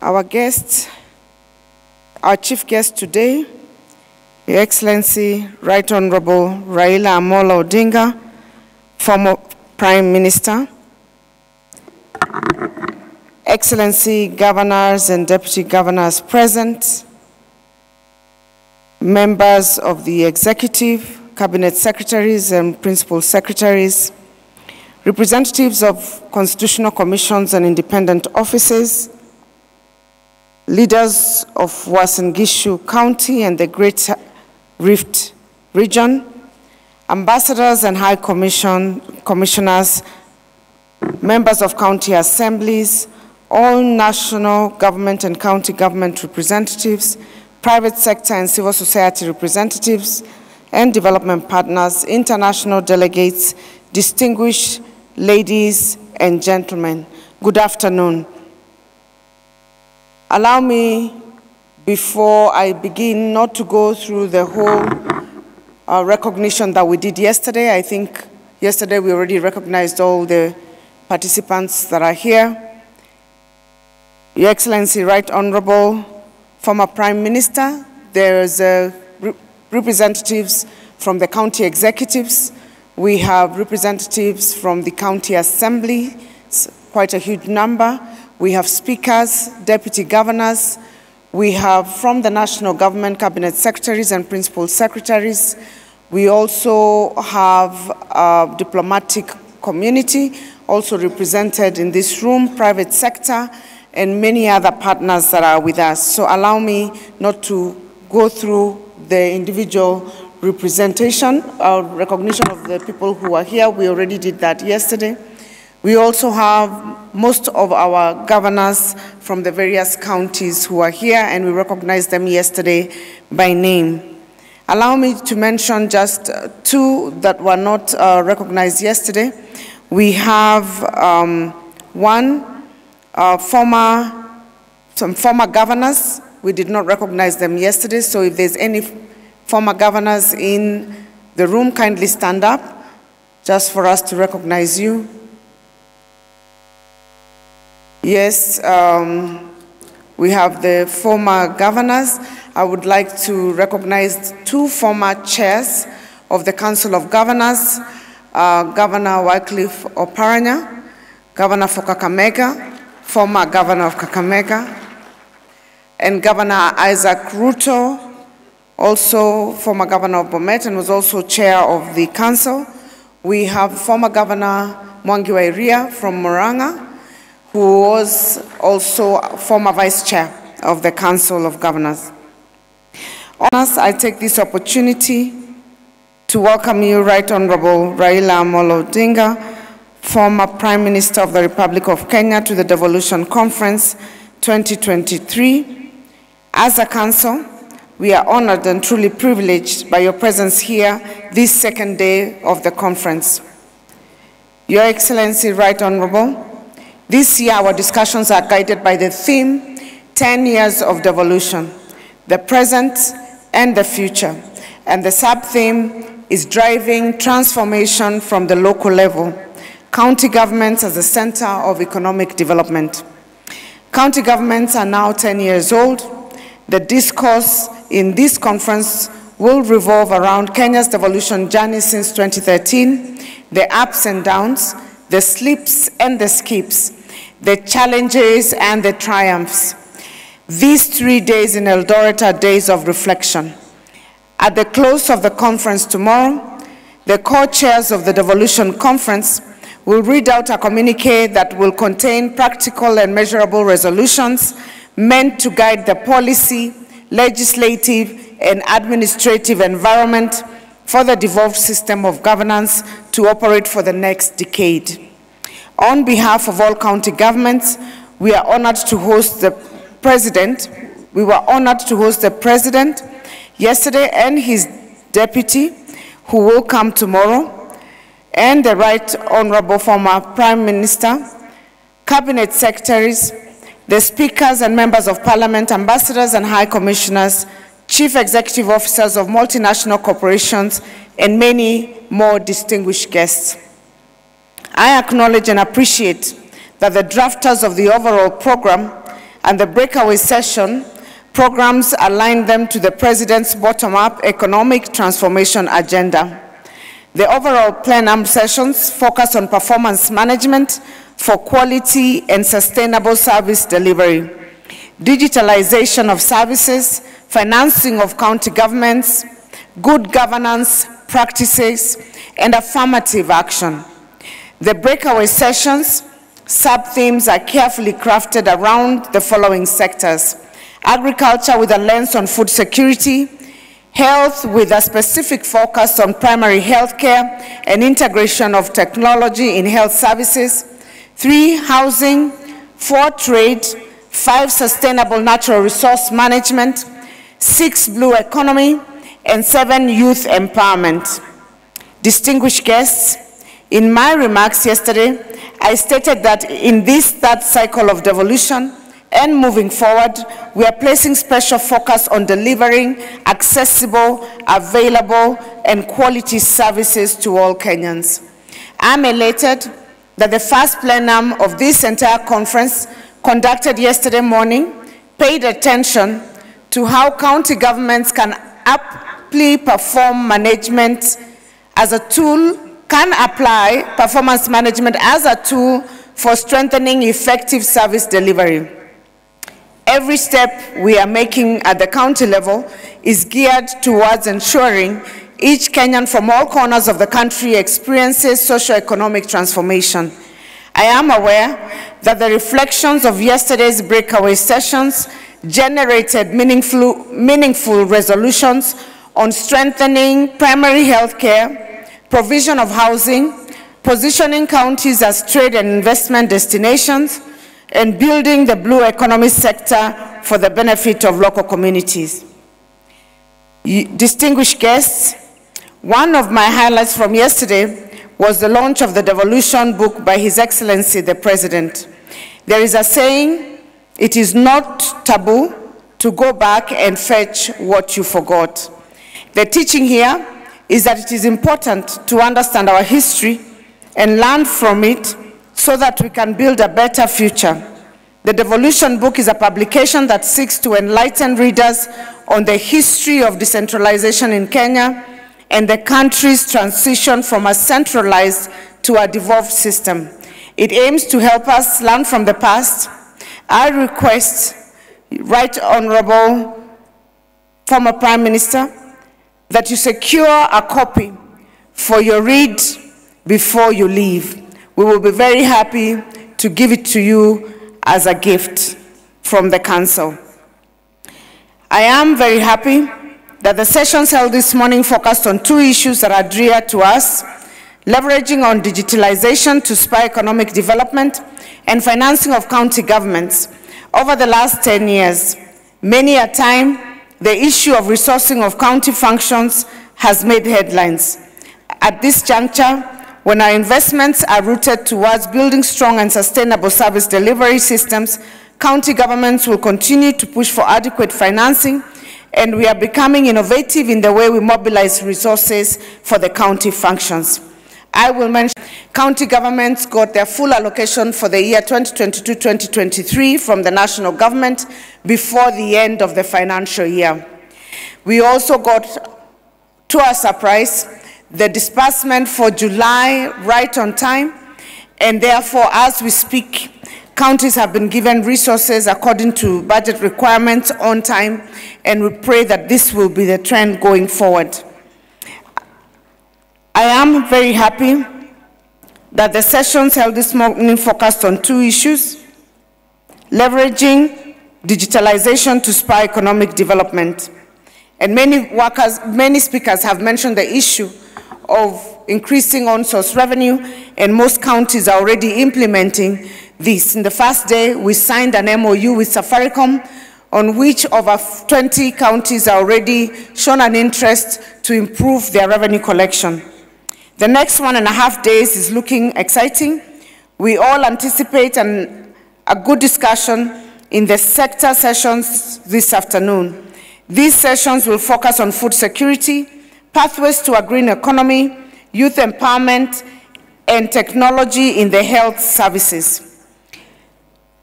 Our guest, our chief guest today, Your Excellency, Right Honorable Raila Odinga, former Prime Minister, Excellency Governors and Deputy Governors present, members of the Executive, Cabinet Secretaries and Principal Secretaries, representatives of constitutional commissions and independent offices, leaders of Uasin Gishu County and the Great Rift region, ambassadors and high commissioners, members of county assemblies, all national government and county government representatives, private sector and civil society representatives, and development partners, international delegates, distinguished ladies and gentlemen, good afternoon. Allow me, before I begin, not to go through the whole recognition that we did yesterday. I think yesterday we already recognized all the participants that are here. Your Excellency, Right Honorable, former Prime Minister, there's representatives from the county executives. We have representatives from the county assembly, quite a huge number. We have speakers, deputy governors. We have from the national government, cabinet secretaries and principal secretaries. We also have a diplomatic community also represented in this room, private sector, and many other partners that are with us. So allow me not to go through the individual representation or recognition of the people who are here. We already did that yesterday. We also have most of our governors from the various counties who are here, and we recognized them yesterday by name. Allow me to mention just two that were not recognized yesterday. We have some former governors. We did not recognize them yesterday, so if there's any former governors in the room, kindly stand up just for us to recognize you. Yes, we have the former governors. I would like to recognize two former chairs of the Council of Governors, Governor Wycliffe Oparanya, Governor for Kakamega, former Governor of Kakamega, and Governor Isaac Ruto, also former Governor of Bomet and was also chair of the council. We have former Governor Mwangi wa Iria from Murang'a, who was also former vice chair of the Council of Governors. Honors, I take this opportunity to welcome you, Right Honorable Raila Odinga, former Prime Minister of the Republic of Kenya, to the Devolution Conference 2023. As a council, we are honored and truly privileged by your presence here this second day of the conference. Your Excellency, Right Honorable, this year our discussions are guided by the theme, 10 years of devolution, the present and the future. And the sub-theme is driving transformation from the local level, county governments as the center of economic development. County governments are now 10 years old. The discourse in this conference will revolve around Kenya's devolution journey since 2013, the ups and downs, the slips and the skips, the challenges and the triumphs. These 3 days in Eldoret are days of reflection. At the close of the conference tomorrow, the co-chairs of the Devolution Conference will read out a communiqué that will contain practical and measurable resolutions meant to guide the policy, legislative, and administrative environment for the devolved system of governance to operate for the next decade. On behalf of all county governments, we are honored to host the President. We were honored to host the President yesterday and his deputy, who will come tomorrow, and the Right Honorable former Prime Minister, Cabinet Secretaries, the Speakers and Members of Parliament, Ambassadors and High Commissioners, Chief Executive Officers of multinational corporations, and many more distinguished guests. I acknowledge and appreciate that the drafters of the overall program and the breakaway session programs align them to the President's bottom-up economic transformation agenda. The overall plenum sessions focus on performance management for quality and sustainable service delivery, digitalization of services, financing of county governments, good governance practices, and affirmative action. The breakaway sessions sub-themes are carefully crafted around the following sectors: agriculture with a lens on food security, health with a specific focus on primary health care and integration of technology in health services, 3, housing, 4, trade, 5, sustainable natural resource management, 6, blue economy, and 7, youth empowerment. Distinguished guests, in my remarks yesterday, I stated that in this third cycle of devolution and moving forward, we are placing special focus on delivering accessible, available, and quality services to all Kenyans. I'm elated that the first plenum of this entire conference, conducted yesterday morning, paid attention to how county governments can aptly perform management as a tool, can apply performance management as a tool for strengthening effective service delivery. Every step we are making at the county level is geared towards ensuring each Kenyan from all corners of the country experiences socio-economic transformation. I am aware that the reflections of yesterday's breakaway sessions generated meaningful resolutions on strengthening primary health care, provision of housing, positioning counties as trade and investment destinations, and building the blue economy sector for the benefit of local communities. Distinguished guests, one of my highlights from yesterday was the launch of the Devolution book by His Excellency the President. There is a saying, it is not taboo to go back and fetch what you forgot. The teaching here is that it is important to understand our history and learn from it so that we can build a better future. The Devolution book is a publication that seeks to enlighten readers on the history of decentralization in Kenya and the country's transition from a centralized to a devolved system. It aims to help us learn from the past. I request, Right Honorable former Prime Minister, that you secure a copy for your read before you leave. We will be very happy to give it to you as a gift from the Council. I am very happy that the sessions held this morning focused on two issues that are dear to us: leveraging on digitalization to spur economic development and financing of county governments. Over the last 10 years, many a time, the issue of resourcing of county functions has made headlines. At this juncture, when our investments are rooted towards building strong and sustainable service delivery systems, county governments will continue to push for adequate financing, and we are becoming innovative in the way we mobilize resources for the county functions. I will mention county governments got their full allocation for the year 2022-2023 from the national government before the end of the financial year. We also got, to our surprise, the disbursement for July right on time, and therefore, as we speak, counties have been given resources according to budget requirements on time, and we pray that this will be the trend going forward. I am very happy that the sessions held this morning focused on two issues: leveraging digitalization to spur economic development. And many speakers have mentioned the issue of increasing on-source revenue, and most counties are already implementing this. In the first day, we signed an MOU with Safaricom, on which over 20 counties are already shown an interest to improve their revenue collection. The next 1.5 days is looking exciting. We all anticipate a good discussion in the sector sessions this afternoon. These sessions will focus on food security, pathways to a green economy, youth empowerment, and technology in the health services.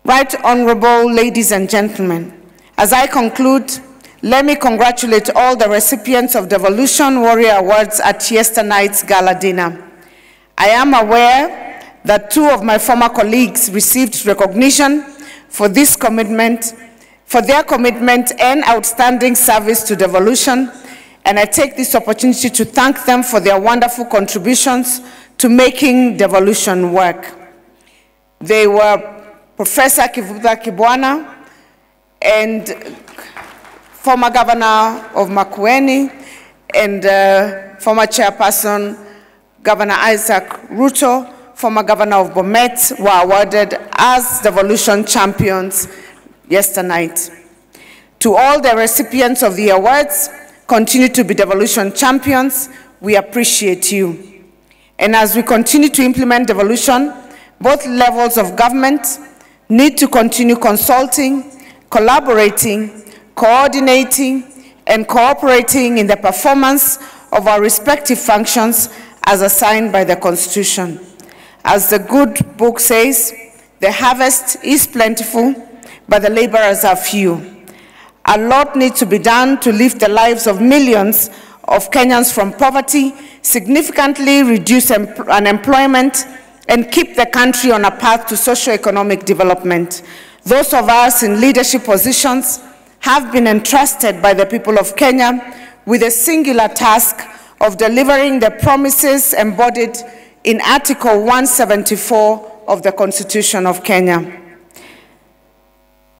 Right Honorable ladies and gentlemen, as I conclude, let me congratulate all the recipients of Devolution Warrior Awards at yesternight's gala dinner. I am aware that 2 of my former colleagues received recognition for their commitment and outstanding service to devolution, and I take this opportunity to thank them for their wonderful contributions to making devolution work. They were Professor Kivuta Kibwana and former Governor of Makueni and former Chairperson Governor Isaac Ruto, former Governor of Bomet, were awarded as devolution champions yesternight. To all the recipients of the awards, continue to be devolution champions. We appreciate you. And as we continue to implement devolution, both levels of government need to continue consulting, collaborating, coordinating, and cooperating in the performance of our respective functions as assigned by the Constitution. As the good book says, the harvest is plentiful, but the laborers are few. A lot needs to be done to lift the lives of millions of Kenyans from poverty, significantly reduce unemployment, and keep the country on a path to socio-economic development. Those of us in leadership positions have been entrusted by the people of Kenya with a singular task of delivering the promises embodied in Article 174 of the Constitution of Kenya.